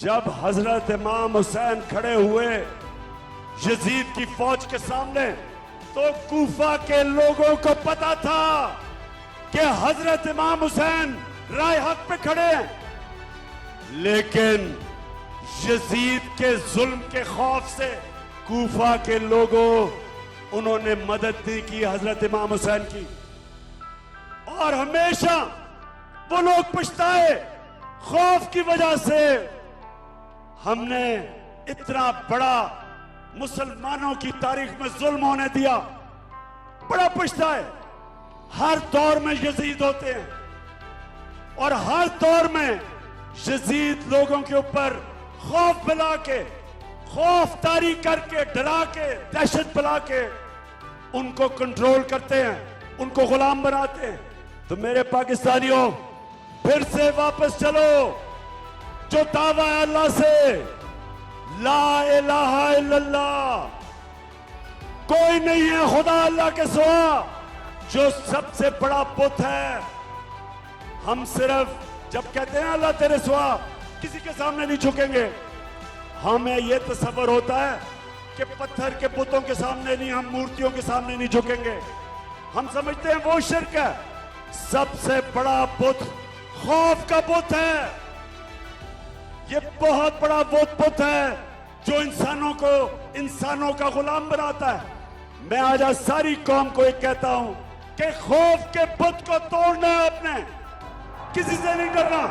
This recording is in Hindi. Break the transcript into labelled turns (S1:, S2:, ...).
S1: जब हजरत इमाम हुसैन खड़े हुए यजीद की फौज के सामने, तो कूफा के लोगों को पता था कि हजरत इमाम हुसैन राय हक पे खड़े हैं, लेकिन यजीद के जुल्म के खौफ से कूफा के लोगों उन्होंने मदद नहीं की हजरत इमाम हुसैन की। और हमेशा वो लोग पछताए, खौफ की वजह से हमने इतना बड़ा मुसलमानों की तारीख में जुल्म होने दिया, बड़ा पछताए। हर दौर में यजीद होते हैं और हर दौर में यजीद लोगों के ऊपर खौफ फैला के, खौफ तारी करके, डरा के, दहशत फैला के उनको कंट्रोल करते हैं, उनको गुलाम बनाते हैं। तो मेरे पाकिस्तानियों, फिर से वापस चलो, जो दावा है अल्लाह से, ला इलाहा इल्लल्लाह, कोई नहीं है खुदा अल्लाह के सिवा, जो सबसे बड़ा बुत है। हम सिर्फ जब कहते हैं अल्लाह तेरे सिवा, किसी के सामने नहीं झुकेंगे। हमें यह तसव्वुर होता है कि पत्थर के बुतों के सामने नहीं, हम मूर्तियों के सामने नहीं झुकेंगे। हम समझते हैं वो शिर्क है। सबसे बड़ा बुत खौफ का बुत है। ये बहुत बड़ा बुत है जो इंसानों का गुलाम बनाता है। मैं आज सारी कौम को एक कहता हूं कि खौफ के बुत को तोड़ना है, अपने किसी से नहीं डरना।